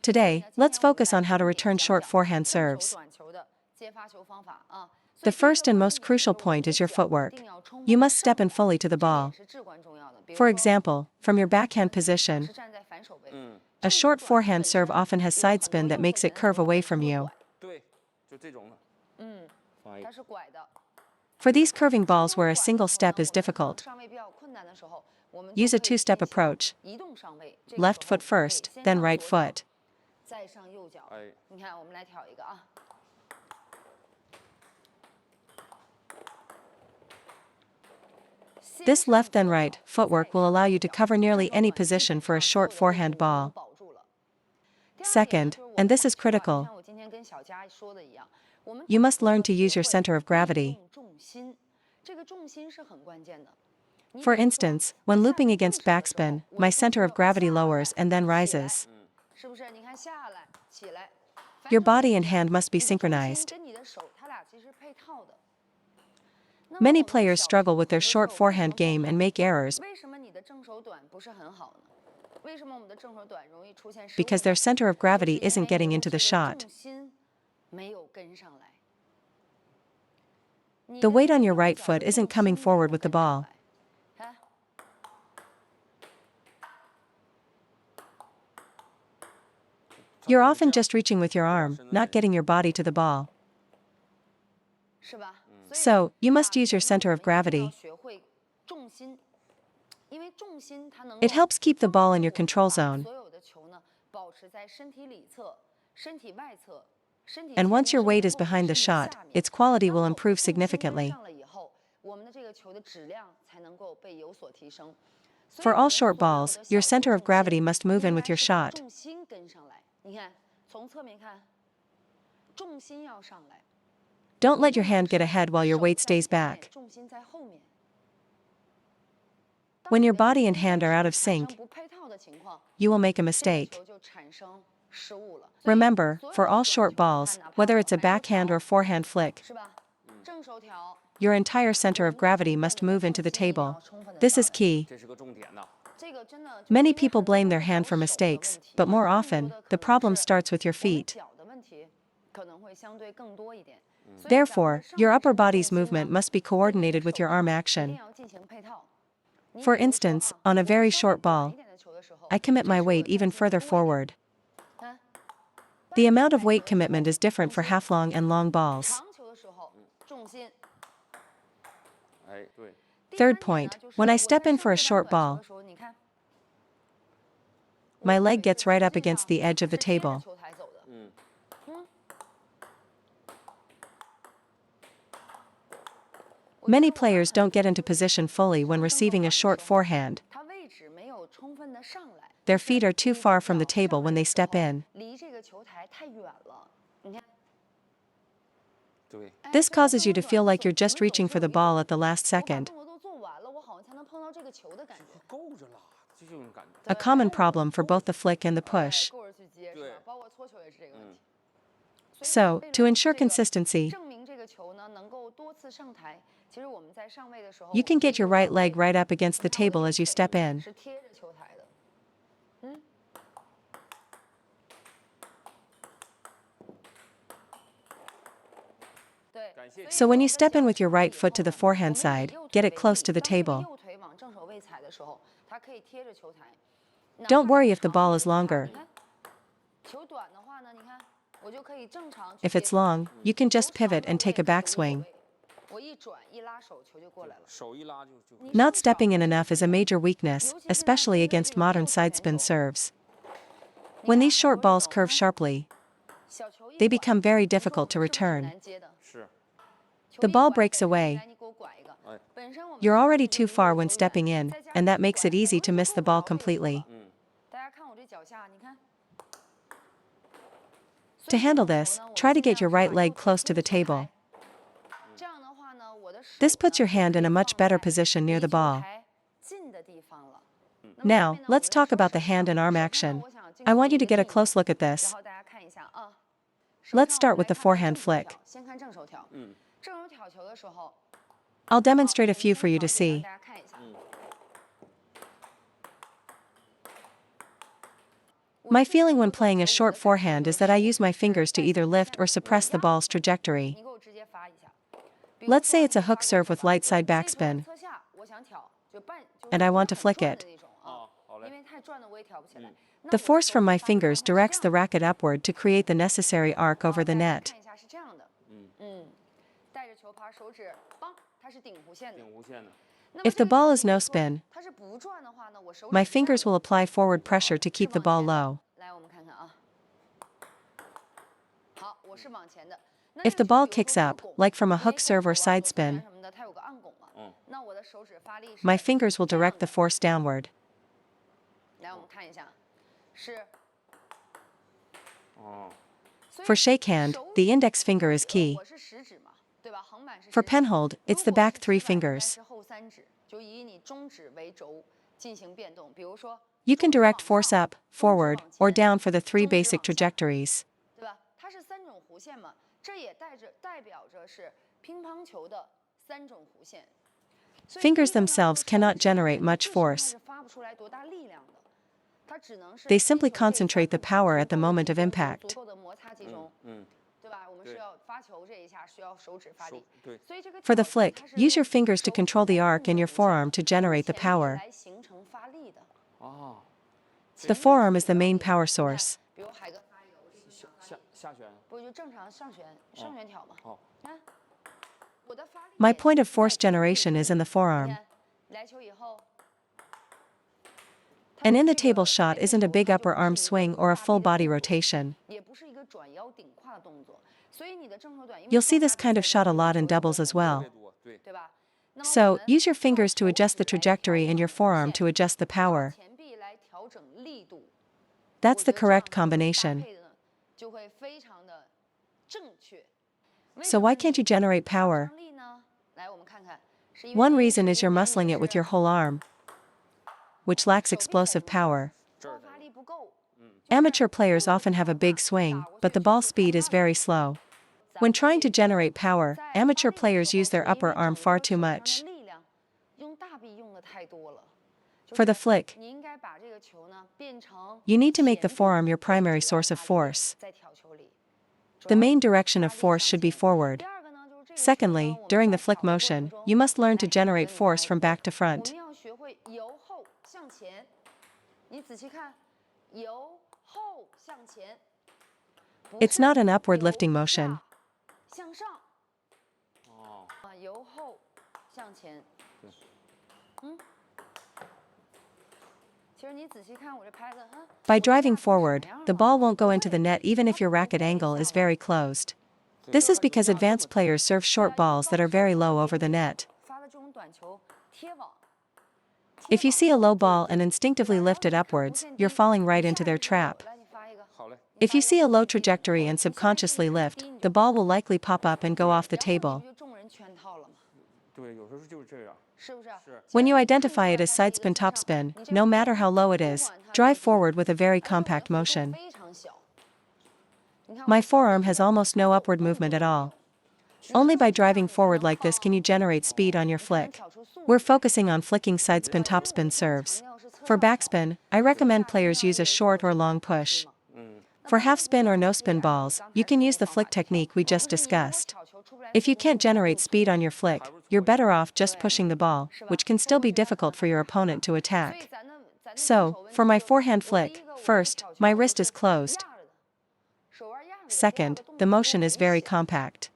Today, let's focus on how to return short forehand serves. The first and most crucial point is your footwork. You must step in fully to the ball. For example, from your backhand position, a short forehand serve often has side spin that makes it curve away from you. For these curving balls where a single step is difficult, use a two-step approach. Left foot first, then right foot. This left then right footwork will allow you to cover nearly any position for a short forehand ball. Second, and this is critical, you must learn to use your center of gravity. For instance, when looping against backspin, my center of gravity lowers and then rises. Your body and hand must be synchronized. Many players struggle with their short forehand game and make errors because their center of gravity isn't getting into the shot. The weight on your right foot isn't coming forward with the ball. You're often just reaching with your arm, not getting your body to the ball. So, you must use your center of gravity. It helps keep the ball in your control zone. And once your weight is behind the shot, its quality will improve significantly. For all short balls, your center of gravity must move in with your shot. Don't let your hand get ahead while your weight stays back. When your body and hand are out of sync, you will make a mistake. Remember, for all short balls, whether it's a backhand or forehand flick, your entire center of gravity must move into the table. This is key. Many people blame their hand for mistakes, but more often, the problem starts with your feet. Therefore, your upper body's movement must be coordinated with your arm action. For instance, on a very short ball, I commit my weight even further forward. The amount of weight commitment is different for half-long and long balls. Third point, when I step in for a short ball, my leg gets right up against the edge of the table. Many players don't get into position fully when receiving a short forehand. Their feet are too far from the table when they step in. This causes you to feel like you're just reaching for the ball at the last second. A common problem for both the flick and the push. So, to ensure consistency, you can get your right leg right up against the table as you step in. So when you step in with your right foot to the forehand side, get it close to the table. Don't worry if the ball is longer. If it's long, you can just pivot and take a backswing. Not stepping in enough is a major weakness, especially against modern sidespin serves. When these short balls curve sharply, they become very difficult to return. The ball breaks away. You're already too far when stepping in, and that makes it easy to miss the ball completely. To handle this, try to get your right leg close to the table. This puts your hand in a much better position near the ball. Now, let's talk about the hand and arm action. I want you to get a close look at this. Let's start with the forehand flick. I'll demonstrate a few for you to see. My feeling when playing a short forehand is that I use my fingers to either lift or suppress the ball's trajectory. Let's say it's a hook serve with light side backspin, and I want to flick it. The force from my fingers directs the racket upward to create the necessary arc over the net. If the ball is no spin, my fingers will apply forward pressure to keep the ball low. If the ball kicks up, like from a hook serve or side spin, my fingers will direct the force downward. For shakehand, the index finger is key. For penhold, it's the back three fingers. You can direct force up, forward, or down for the three basic trajectories. Fingers themselves cannot generate much force. They simply concentrate the power at the moment of impact. For the flick, use your fingers to control the arc in your forearm to generate the power. The forearm is the main power source. My point of force generation is in the forearm. An in-the-table shot isn't a big upper arm swing or a full body rotation. You'll see this kind of shot a lot in doubles as well. So, use your fingers to adjust the trajectory and your forearm to adjust the power. That's the correct combination. So why can't you generate power? One reason is you're muscling it with your whole arm, which lacks explosive power. Amateur players often have a big swing, but the ball speed is very slow. When trying to generate power, amateur players use their upper arm far too much. For the flick, you need to make the forearm your primary source of force. The main direction of force should be forward. Secondly, during the flick motion, you must learn to generate force from back to front. It's not an upward lifting motion. By driving forward, the ball won't go into the net even if your racket angle is very closed. This is because advanced players serve short balls that are very low over the net. If you see a low ball and instinctively lift it upwards, you're falling right into their trap. If you see a low trajectory and subconsciously lift, the ball will likely pop up and go off the table. When you identify it as sidespin topspin, no matter how low it is, drive forward with a very compact motion. My forearm has almost no upward movement at all. Only by driving forward like this can you generate speed on your flick. We're focusing on flicking sidespin topspin serves. For backspin, I recommend players use a short or long push. For half spin or no spin balls, you can use the flick technique we just discussed. If you can't generate speed on your flick, you're better off just pushing the ball, which can still be difficult for your opponent to attack. So, for my forehand flick, first, my wrist is closed. Second, the motion is very compact.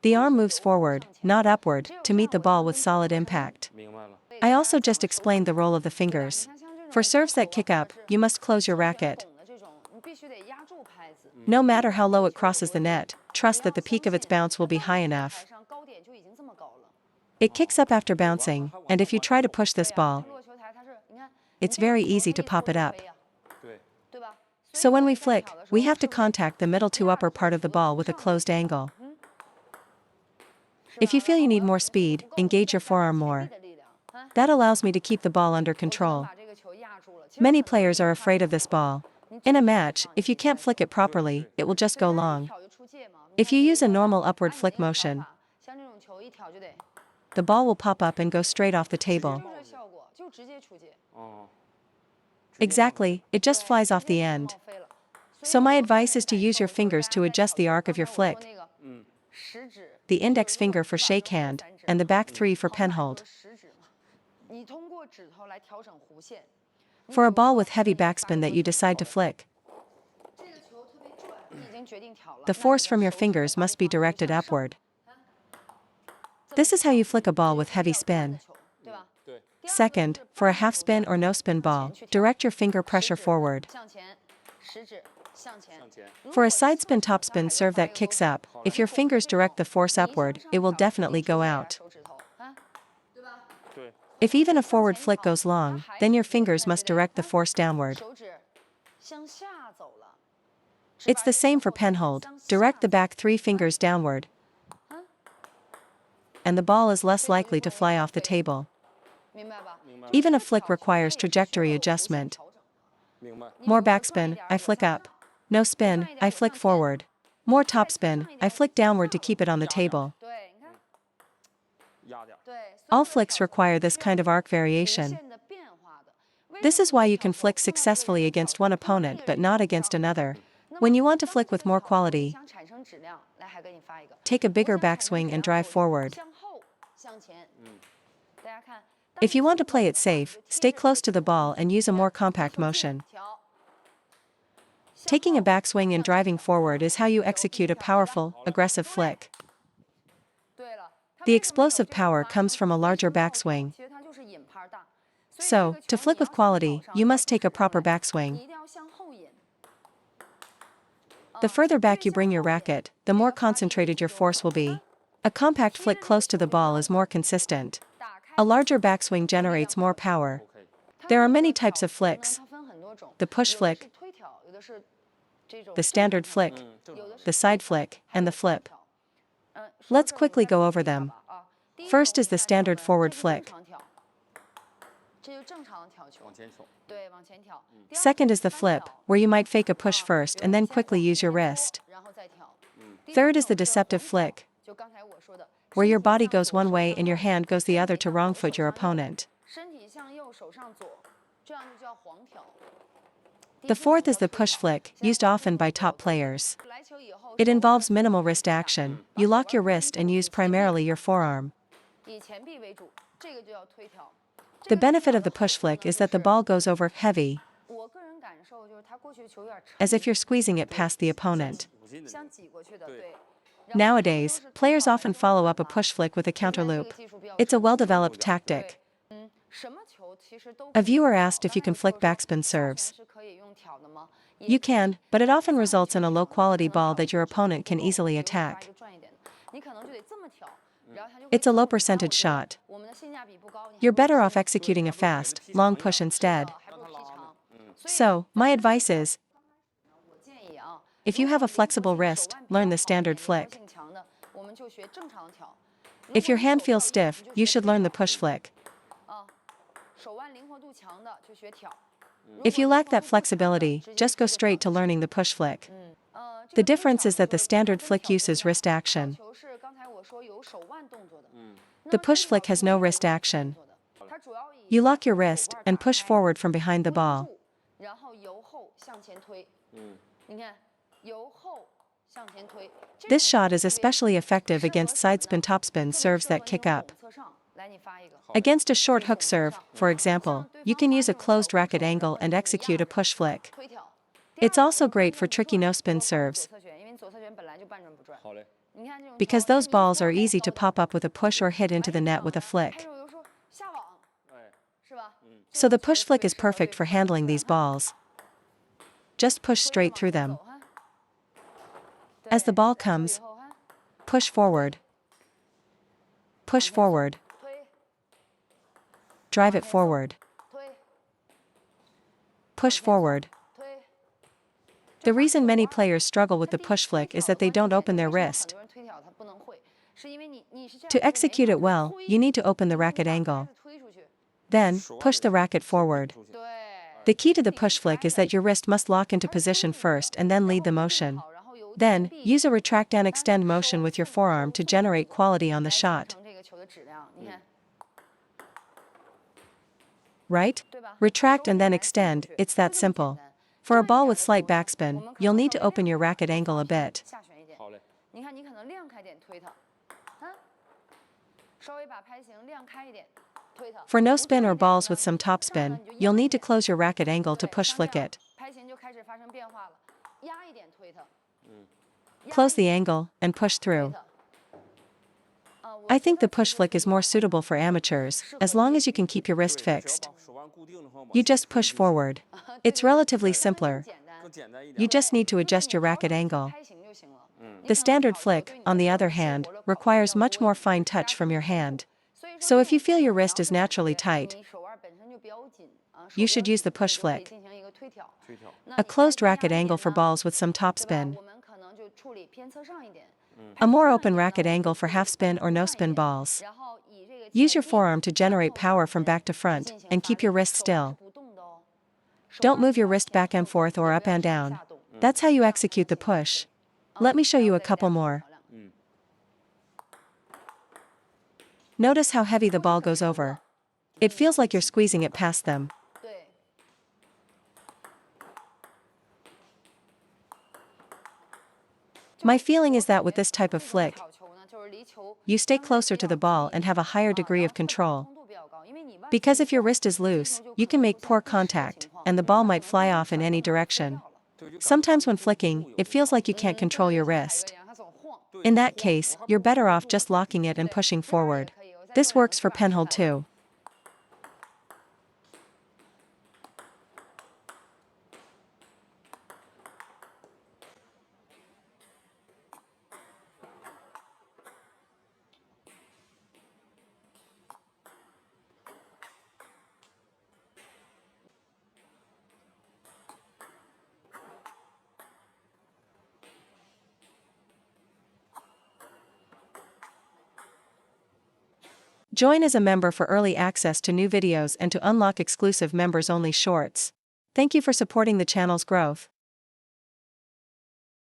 The arm moves forward, not upward, to meet the ball with solid impact. I also just explained the role of the fingers. For serves that kick up, you must close your racket. No matter how low it crosses the net, trust that the peak of its bounce will be high enough. It kicks up after bouncing, and if you try to push this ball, it's very easy to pop it up. So when we flick, we have to contact the middle to upper part of the ball with a closed angle. If you feel you need more speed, engage your forearm more. That allows me to keep the ball under control. Many players are afraid of this ball. In a match, if you can't flick it properly, it will just go long. If you use a normal upward flick motion, the ball will pop up and go straight off the table. Exactly, it just flies off the end. So my advice is to use your fingers to adjust the arc of your flick. The index finger for shake hand, and the back three for pen hold. For a ball with heavy backspin that you decide to flick, the force from your fingers must be directed upward. This is how you flick a ball with heavy spin. Second, for a half spin or no spin ball, direct your finger pressure forward. For a side spin topspin serve that kicks up, if your fingers direct the force upward, it will definitely go out. If even a forward flick goes long, then your fingers must direct the force downward. It's the same for pen hold, direct the back three fingers downward, and the ball is less likely to fly off the table. Even a flick requires trajectory adjustment. More backspin, I flick up. No spin, I flick forward. More topspin, I flick downward to keep it on the table. All flicks require this kind of arc variation. This is why you can flick successfully against one opponent but not against another. When you want to flick with more quality, take a bigger backswing and drive forward. If you want to play it safe, stay close to the ball and use a more compact motion. Taking a backswing and driving forward is how you execute a powerful, aggressive flick. The explosive power comes from a larger backswing. So, to flick with quality, you must take a proper backswing. The further back you bring your racket, the more concentrated your force will be. A compact flick close to the ball is more consistent. A larger backswing generates more power. There are many types of flicks: the push flick, the standard flick, the side flick, and the flip. Let's quickly go over them. First is the standard forward flick. Second is the flip, where you might fake a push first and then quickly use your wrist. Third is the deceptive flick, where your body goes one way and your hand goes the other to wrongfoot your opponent. The fourth is the push flick, used often by top players. It involves minimal wrist action. You lock your wrist and use primarily your forearm. The benefit of the push flick is that the ball goes over heavy, as if you're squeezing it past the opponent. Nowadays, players often follow up a push flick with a counter loop. It's a well-developed tactic. A viewer asked if you can flick backspin serves. You can, but it often results in a low-quality ball that your opponent can easily attack. It's a low-percentage shot. You're better off executing a fast, long push instead. So, my advice is, if you have a flexible wrist, learn the standard flick. If your hand feels stiff, you should learn the push flick. If you lack that flexibility, just go straight to learning the push flick. The difference is that the standard flick uses wrist action. The push flick has no wrist action. You lock your wrist and push forward from behind the ball. This shot is especially effective against sidespin topspin serves that kick up. Against a short hook serve, for example, you can use a closed racket angle and execute a push flick. It's also great for tricky no-spin serves, because those balls are easy to pop up with a push or hit into the net with a flick. So the push flick is perfect for handling these balls. Just push straight through them. As the ball comes, push forward. Push forward. Drive it forward. Push forward. The reason many players struggle with the push flick is that they don't open their wrist. To execute it well, you need to open the racket angle. Then, push the racket forward. The key to the push flick is that your wrist must lock into position first and then lead the motion. Then, use a retract and extend motion with your forearm to generate quality on the shot. right? Retract and then extend, it's that simple. For a ball with slight backspin, you'll need to open your racket angle a bit. For no spin or balls with some topspin, you'll need to close your racket angle to push flick it. Close the angle, and push through. I think the push flick is more suitable for amateurs, as long as you can keep your wrist fixed. You just push forward. It's relatively simpler. You just need to adjust your racket angle. The standard flick, on the other hand, requires much more fine touch from your hand. So if you feel your wrist is naturally tight, you should use the push flick. A closed racket angle for balls with some topspin. A more open racket angle for half spin or no spin balls. Use your forearm to generate power from back to front, and keep your wrist still. Don't move your wrist back and forth or up and down. That's how you execute the push. Let me show you a couple more. Notice how heavy the ball goes over. It feels like you're squeezing it past them. My feeling is that with this type of flick, you stay closer to the ball and have a higher degree of control. Because if your wrist is loose, you can make poor contact, and the ball might fly off in any direction. Sometimes when flicking, it feels like you can't control your wrist. In that case, you're better off just locking it and pushing forward. This works for penhold too. Join as a member for early access to new videos and to unlock exclusive members-only shorts. Thank you for supporting the channel's growth.